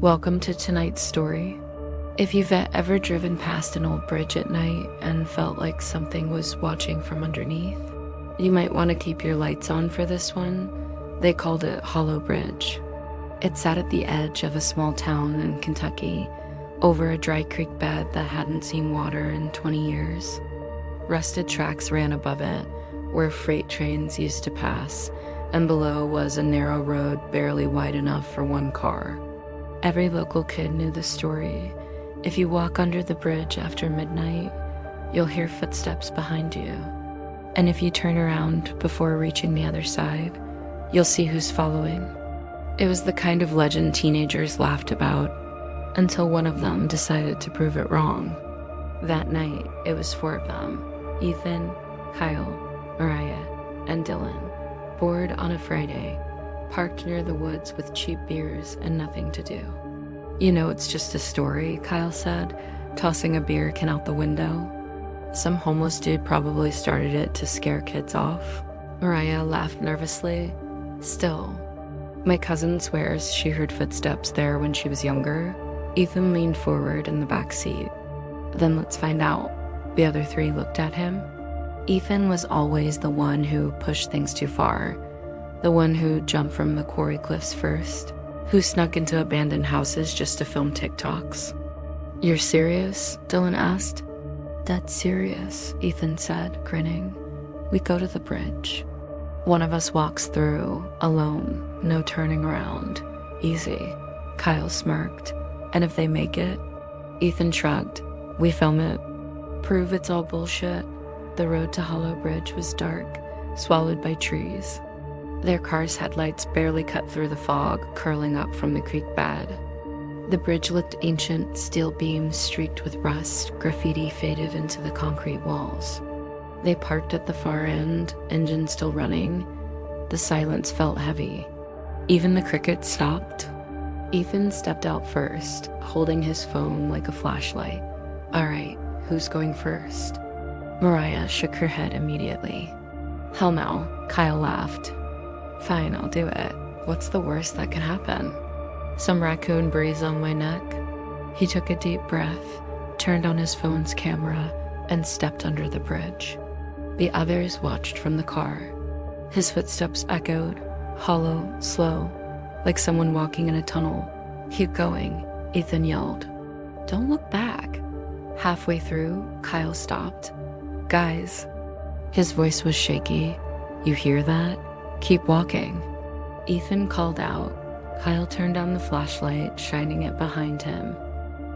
Welcome to tonight's story. If you've ever driven past an old bridge at night and felt like something was watching from underneath, you might want to keep your lights on for this one. They called it Hollow Bridge. It sat at the edge of a small town in Kentucky, over a dry creek bed that hadn't seen water in 20 years. Rusted tracks ran above it, where freight trains used to pass, and below was a narrow road barely wide enough for one car. Every local kid knew the story. If you walk under the bridge after midnight, you'll hear footsteps behind you. And if you turn around before reaching the other side, you'll see who's following. It was the kind of legend teenagers laughed about, until one of them decided to prove it wrong. That night, it was 4 of them: Ethan, Kyle, Mariah, and Dylan, bored on a Friday, parked near the woods with cheap beers and nothing to do. "You know, it's just a story," Kyle said, tossing a beer can out the window. "Some homeless dude probably started it to scare kids off." Mariah laughed nervously. "Still, my cousin swears she heard footsteps there when she was younger." Ethan leaned forward in the back seat. "Then let's find out." The other 3 looked at him. Ethan was always the one who pushed things too far, the one who jumped from the quarry cliffs first, who snuck into abandoned houses just to film TikToks. "You're serious?" Dylan asked. "Dead serious," Ethan said, grinning. "We go to the bridge. One of us walks through, alone, no turning around. Easy." Kyle smirked. "And if they make it?" Ethan shrugged. "We film it. Prove it's all bullshit." The road to Hollow Bridge was dark, swallowed by trees. Their car's headlights barely cut through the fog curling up from the creek bed. The bridge looked ancient, steel beams streaked with rust, graffiti faded into the concrete walls. They parked at the far end, engine still running. The silence felt heavy. Even the crickets stopped. Ethan stepped out first, holding his phone like a flashlight. "All right, who's going first?" Mariah shook her head immediately. "Hell no," Kyle laughed. "Fine, I'll do it. What's the worst that can happen? Some raccoon breathes on my neck?" He took a deep breath, turned on his phone's camera, and stepped under the bridge. The others watched from the car. His footsteps echoed, hollow, slow, like someone walking in a tunnel. "Keep going," Ethan yelled. "Don't look back." Halfway through, Kyle stopped. "Guys." His voice was shaky. "You hear that? Keep walking." Ethan called out. Kyle turned on the flashlight, shining it behind him.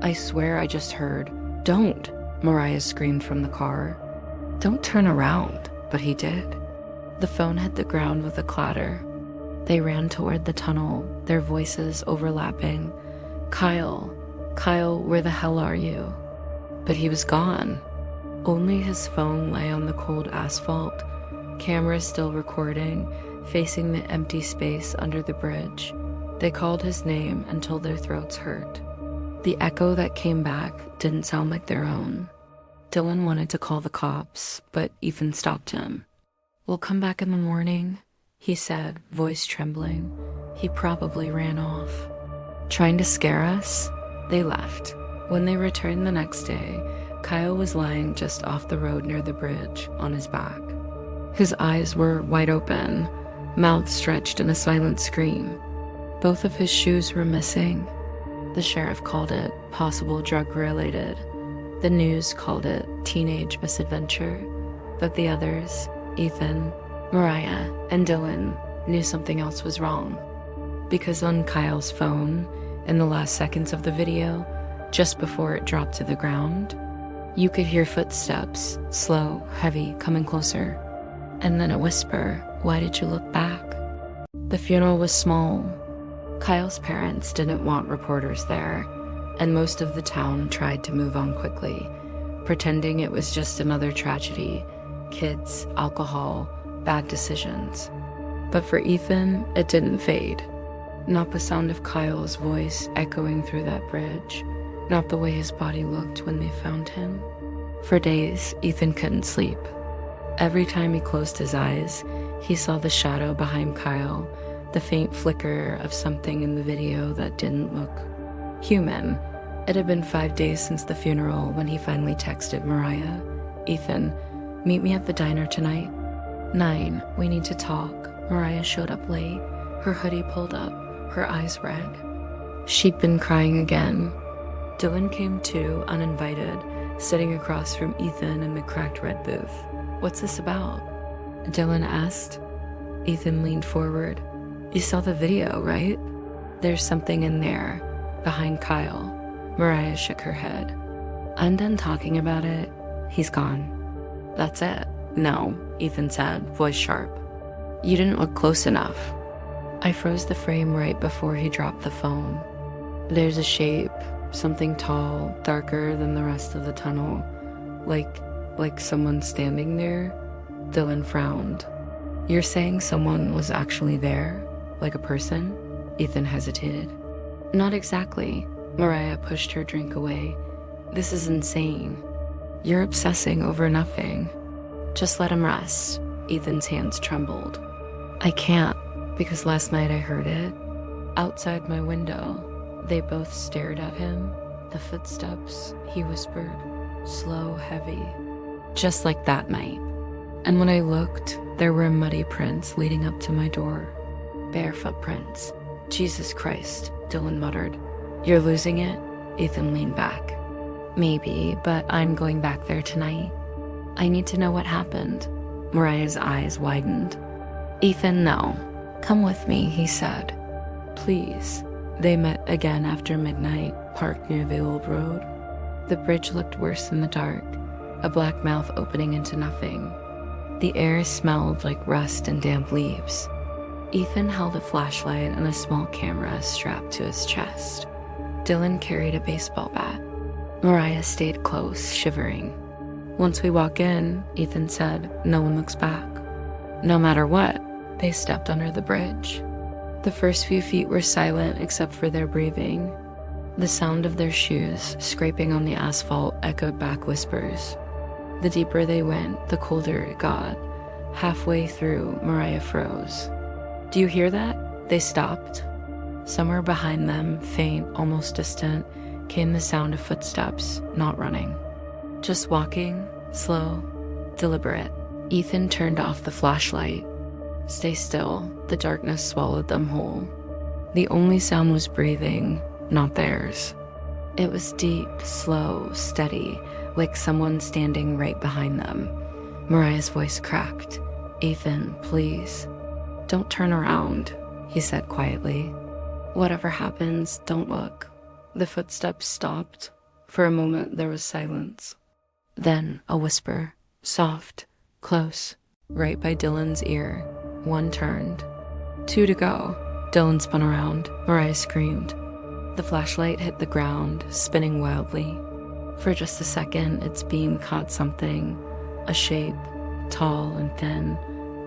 "I swear I just heard." "Don't!" Mariah screamed from the car. "Don't turn around." But he did. The phone hit the ground with a clatter. They ran toward the tunnel, their voices overlapping. "Kyle, Kyle, where the hell are you?" But he was gone. Only his phone lay on the cold asphalt, camera still recording, facing the empty space under the bridge. They called his name until their throats hurt. The echo that came back didn't sound like their own. Dylan wanted to call the cops, but Ethan stopped him. "We'll come back in the morning," he said, voice trembling. He probably ran off. Trying to scare us? They left. When they returned the next day, Kyle was lying just off the road near the bridge, on his back. His eyes were wide open, mouth stretched in a silent scream. Both of his shoes were missing. The sheriff called it possible drug-related. The news called it teenage misadventure. But the others, Ethan, Mariah, and Dylan, knew something else was wrong. Because on Kyle's phone, in the last seconds of the video, just before it dropped to the ground, you could hear footsteps, slow, heavy, coming closer. And then a whisper, "Why did you look back?" The funeral was small. Kyle's parents didn't want reporters there, and most of the town tried to move on quickly, pretending it was just another tragedy: kids, alcohol, bad decisions. But for Ethan, it didn't fade. Not the sound of Kyle's voice echoing through that bridge, not the way his body looked when they found him. For days, Ethan couldn't sleep. Every time he closed his eyes, he saw the shadow behind Kyle, the faint flicker of something in the video that didn't look Human. It had been 5 days since the funeral when he finally texted Mariah, "Ethan, meet me at the diner tonight. 9, we need to talk." Mariah showed up late, her hoodie pulled up, her eyes red. She'd been crying again. Dylan came too, uninvited, sitting across from Ethan in the cracked red booth. "What's this about?" Dylan asked. Ethan leaned forward. "You saw the video, right? There's something in there, behind Kyle." Mariah shook her head. "I'm done talking about it. He's gone." "That's it?" "No," Ethan said, voice sharp. "You didn't look close enough." I froze the frame right before he dropped the phone. "There's a shape, something tall, darker than the rest of the tunnel, like someone standing there." Dylan frowned. "You're saying someone was actually there? Like a person?" Ethan hesitated. "Not exactly." Mariah pushed her drink away. "This is insane. You're obsessing over nothing. Just let him rest." Ethan's hands trembled. "I can't, because last night I heard it. Outside my window." They both stared at him. "The footsteps," he whispered. "Slow, heavy. Just like that night. And when I looked, there were muddy prints leading up to my door. Bare footprints." "Jesus Christ," Dylan muttered. "You're losing it?" Ethan leaned back. "Maybe, but I'm going back there tonight. I need to know what happened." Mariah's eyes widened. "Ethan, no. Come with me," he said. "Please." They met again after midnight, parked near the old road. The bridge looked worse in the dark, a black mouth opening into nothing. The air smelled like rust and damp leaves. Ethan held a flashlight and a small camera strapped to his chest. Dylan carried a baseball bat. Mariah stayed close, shivering. "Once we walk in," Ethan said, "no one looks back." No matter what, they stepped under the bridge. The first few feet were silent except for their breathing. The sound of their shoes scraping on the asphalt echoed back whispers. The deeper they went, the colder it got. Halfway through, Mariah froze. "Do you hear that?" They stopped. Somewhere behind them, faint, almost distant, came the sound of footsteps, not running. Just walking, slow, deliberate. Ethan turned off the flashlight. "Stay still." The darkness swallowed them whole. The only sound was breathing, not theirs. It was deep, slow, steady, like someone standing right behind them. Mariah's voice cracked. "Ethan, please. Don't turn around," he said quietly. "Whatever happens, don't look." The footsteps stopped. For a moment there was silence. Then a whisper, soft, close, right by Dylan's ear. One turned. 2 to go. Dylan spun around. Mariah screamed. The flashlight hit the ground, spinning wildly. For just a second, its beam caught something. A shape, tall and thin,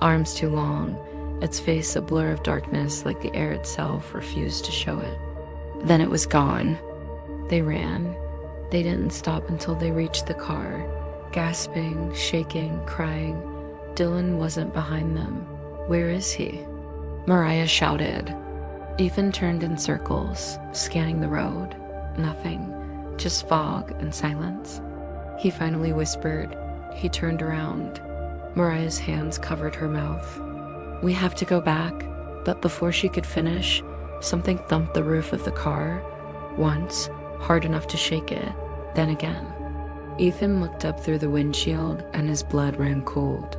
arms too long, its face a blur of darkness like the air itself refused to show it. Then it was gone. They ran. They didn't stop until they reached the car, gasping, shaking, crying. Dylan wasn't behind them. "Where is he?" Mariah shouted. Ethan turned in circles, scanning the road. Nothing, just fog and silence. He finally whispered. He turned around. Mariah's hands covered her mouth. "We have to go back." But before she could finish, something thumped the roof of the car. Once, hard enough to shake it, then again. Ethan looked up through the windshield and his blood ran cold.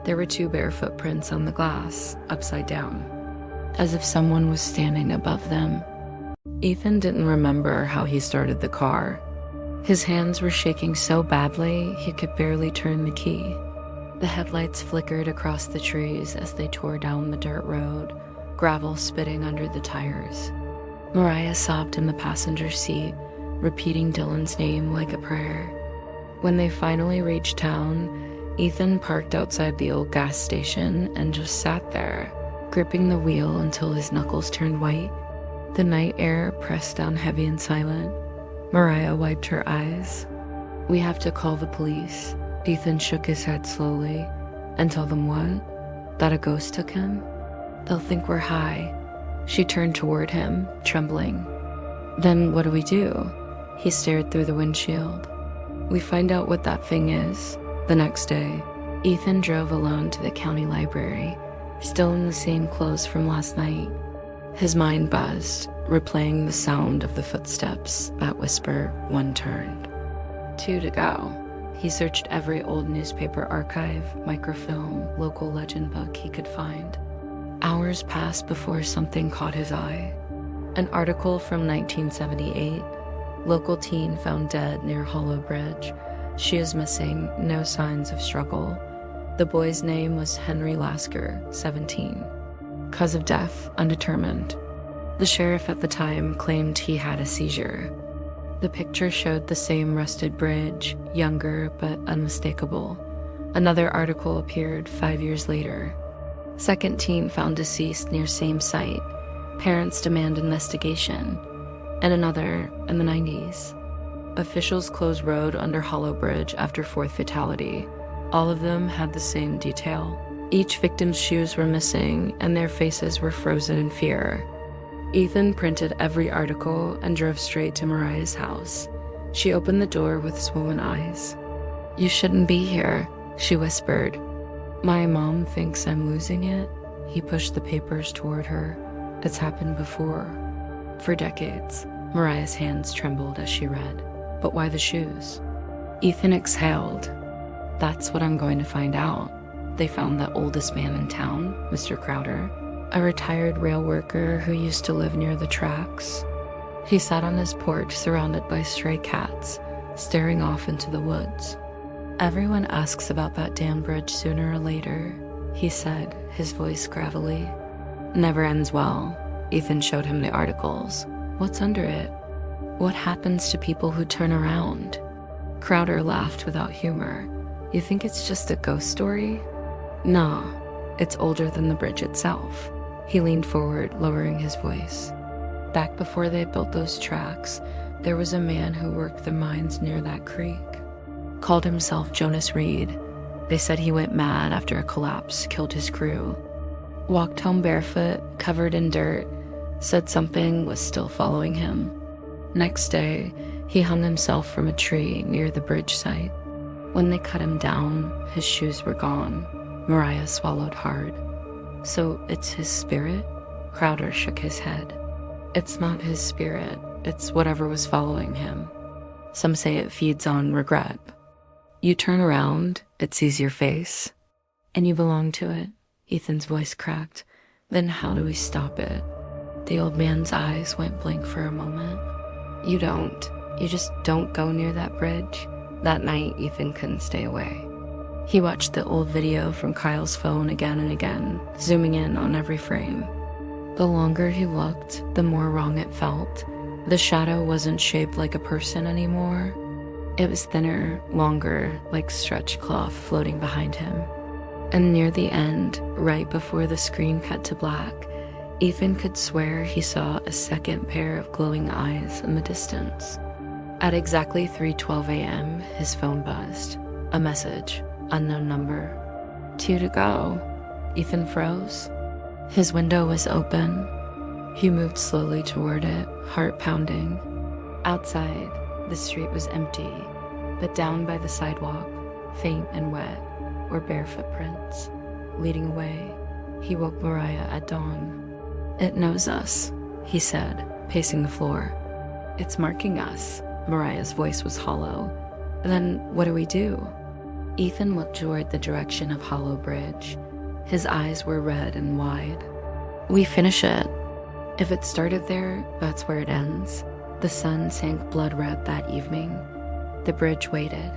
There were 2 bare footprints on the glass, upside down, as if someone was standing above them. Ethan didn't remember how he started the car. His hands were shaking so badly he could barely turn the key. The headlights flickered across the trees as they tore down the dirt road, gravel spitting under the tires. Mariah sobbed in the passenger seat, repeating Dylan's name like a prayer. When they finally reached town, Ethan parked outside the old gas station and just sat there, gripping the wheel until his knuckles turned white. The night air pressed down heavy and silent. Mariah wiped her eyes. "We have to call the police." Ethan shook his head slowly. "And tell them what? That a ghost took him? They'll think we're high." She turned toward him, trembling. Then what do we do? He stared through the windshield. We find out what that thing is. The next day, Ethan drove alone to the county library, still in the same clothes from last night. His mind buzzed, replaying the sound of the footsteps that whisper, 1 turned. 2 to go. He searched every old newspaper archive, microfilm, local legend book he could find. Hours passed before something caught his eye. An article from 1978. Local teen found dead near Hollow Bridge. She is missing, no signs of struggle. The boy's name was Henry Lasker, 17. Cause of death, undetermined. The sheriff at the time claimed he had a seizure. The picture showed the same rusted bridge, younger but unmistakable. Another article appeared 5 years later. Second teen found deceased near same site. Parents demand investigation. And another in the 90s. Officials closed road under Hollow Bridge after 4th fatality. All of them had the same detail. Each victim's shoes were missing and their faces were frozen in fear. Ethan printed every article and drove straight to Mariah's house. She opened the door with swollen eyes. "You shouldn't be here," she whispered. "My mom thinks I'm losing it." He pushed the papers toward her. "It's happened before." For decades, Mariah's hands trembled as she read. "But why the shoes?" Ethan exhaled. "That's what I'm going to find out. They found the oldest man in town, Mr. Crowder, a retired rail worker who used to live near the tracks. He sat on his porch surrounded by stray cats, staring off into the woods. Everyone asks about that damn bridge sooner or later, he said, his voice gravelly. Never ends well. Ethan showed him the articles. What's under it? What happens to people who turn around? Crowder laughed without humor. You think it's just a ghost story? Nah, it's older than the bridge itself. He leaned forward, lowering his voice. Back before they built those tracks, there was a man who worked the mines near that creek. Called himself Jonas Reed. They said he went mad after a collapse killed his crew. Walked home barefoot, covered in dirt, said something was still following him. Next day, he hung himself from a tree near the bridge site. When they cut him down, his shoes were gone. Mariah swallowed hard. So it's his spirit? Crowder shook his head. It's not his spirit, it's whatever was following him. Some say it feeds on regret. You turn around, it sees your face, and you belong to it. Ethan's voice cracked. Then how do we stop it? The old man's eyes went blank for a moment. You don't. You just don't go near that bridge. That night, Ethan couldn't stay away. He watched the old video from Kyle's phone again and again, zooming in on every frame. The longer he looked, the more wrong it felt. The shadow wasn't shaped like a person anymore. It was thinner, longer, like stretched cloth floating behind him. And near the end, right before the screen cut to black, Ethan could swear he saw a second pair of glowing eyes in the distance. At exactly 3:12 a.m., his phone buzzed. A message, unknown number. 2 to go. Ethan froze. His window was open. He moved slowly toward it, heart pounding. Outside, the street was empty, but down by the sidewalk, faint and wet, were bare footprints. Leading away, he woke Mariah at dawn. It knows us, he said, pacing the floor. It's marking us. Mariah's voice was hollow. Then what do we do? Ethan looked toward the direction of Hollow Bridge. His eyes were red and wide. We finish it. If it started there, that's where it ends. The sun sank blood red that evening. The bridge waited.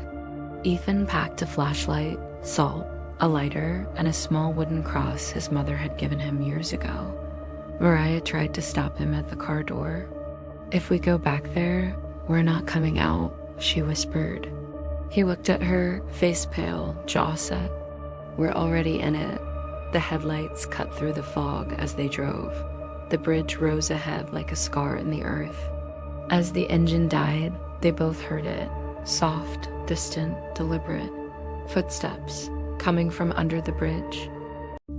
Ethan packed a flashlight, salt, a lighter, and a small wooden cross his mother had given him years ago. Mariah tried to stop him at the car door. If we go back there, we're not coming out, she whispered. He looked at her, face pale, jaw set. We're already in it. The headlights cut through the fog as they drove. The bridge rose ahead like a scar in the earth. As the engine died, they both heard it. Soft, distant, deliberate. Footsteps, coming from under the bridge.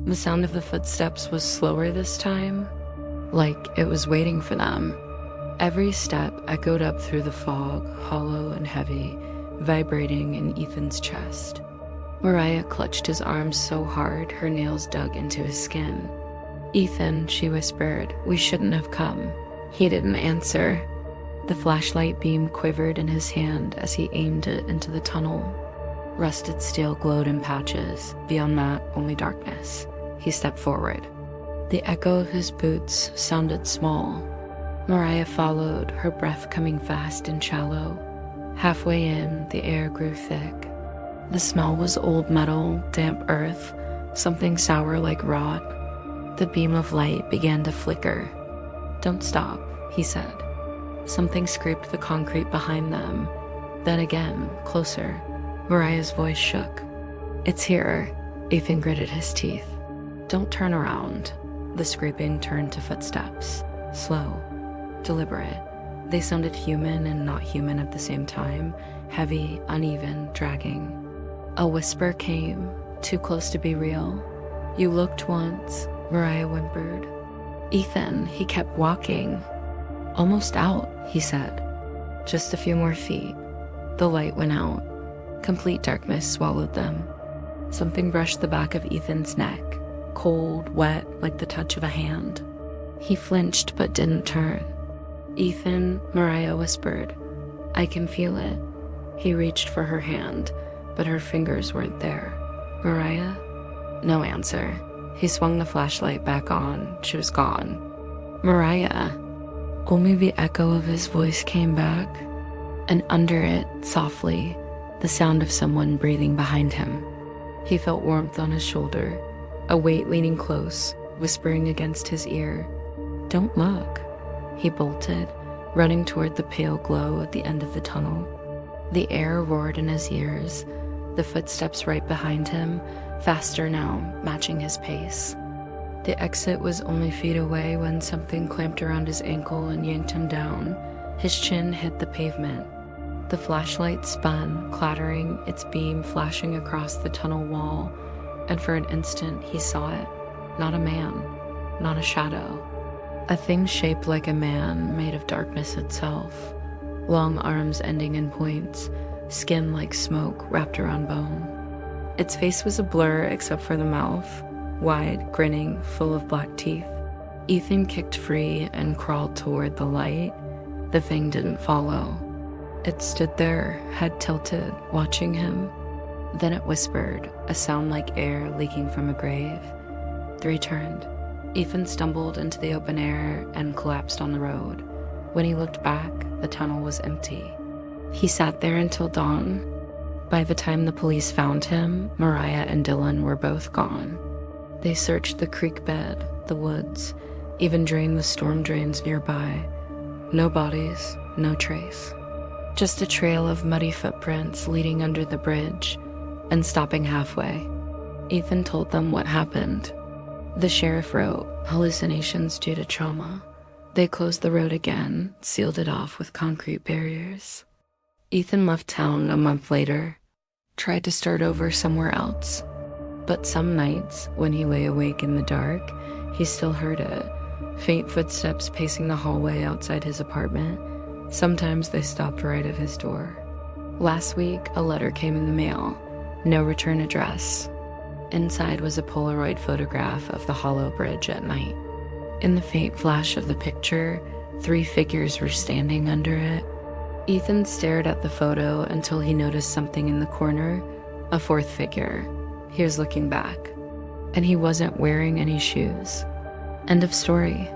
The sound of the footsteps was slower this time, like it was waiting for them. Every step echoed up through the fog, hollow and heavy, vibrating in Ethan's chest. Mariah clutched his arms so hard her nails dug into his skin. "Ethan," she whispered, "we shouldn't have come." He didn't answer. The flashlight beam quivered in his hand as he aimed it into the tunnel. Rusted steel glowed in patches. Beyond that, only darkness. He stepped forward. The echo of his boots sounded small. Mariah followed, her breath coming fast and shallow. Halfway in, the air grew thick. The smell was old metal, damp earth, something sour like rot. The beam of light began to flicker. "Don't stop," he said. Something scraped the concrete behind them. Then again, closer. Mariah's voice shook. "It's here." Ethan gritted his teeth. "Don't turn around." The scraping turned to footsteps. Slow, deliberate. They sounded human and not human at the same time. Heavy, uneven, dragging. A whisper came, too close to be real. "You looked once," Mariah whimpered. "Ethan," he kept walking. "Almost out," he said. "Just a few more feet." The light went out. Complete darkness swallowed them. Something brushed the back of Ethan's neck, cold, wet, like the touch of a hand. He flinched but didn't turn. "Ethan," Mariah whispered. "I can feel it." He reached for her hand, but her fingers weren't there. "Mariah?" No answer. He swung the flashlight back on. She was gone. "Mariah." Only the echo of his voice came back, and under it, softly, the sound of someone breathing behind him. He felt warmth on his shoulder, a weight leaning close, whispering against his ear. "Don't look." He bolted, running toward the pale glow at the end of the tunnel. The air roared in his ears, the footsteps right behind him, faster now, matching his pace. The exit was only feet away when something clamped around his ankle and yanked him down. His chin hit the pavement. The flashlight spun, clattering, its beam flashing across the tunnel wall, and for an instant he saw it. Not a man, not a shadow. A thing shaped like a man, made of darkness itself. Long arms ending in points, skin like smoke wrapped around bone. Its face was a blur except for the mouth, wide, grinning, full of black teeth. Ethan kicked free and crawled toward the light. The thing didn't follow. It stood there, head tilted, watching him. Then it whispered, a sound like air leaking from a grave. Three turned. Ethan stumbled into the open air and collapsed on the road. When he looked back, the tunnel was empty. He sat there until dawn. By the time the police found him, Mariah and Dylan were both gone. They searched the creek bed, the woods, even drained the storm drains nearby. No bodies, no trace. Just a trail of muddy footprints leading under the bridge and stopping halfway. Ethan told them what happened. The sheriff wrote, hallucinations due to trauma. They closed the road again, sealed it off with concrete barriers. Ethan left town a month later, tried to start over somewhere else. But some nights, when he lay awake in the dark, he still heard it. Faint footsteps pacing the hallway outside his apartment. Sometimes they stopped right at his door. Last week, a letter came in the mail. No return address. Inside was a Polaroid photograph of the hollow bridge at night. In the faint flash of the picture, 3 figures were standing under it. Ethan stared at the photo until he noticed something in the corner, a 4th figure. He was looking back, and he wasn't wearing any shoes. End of story.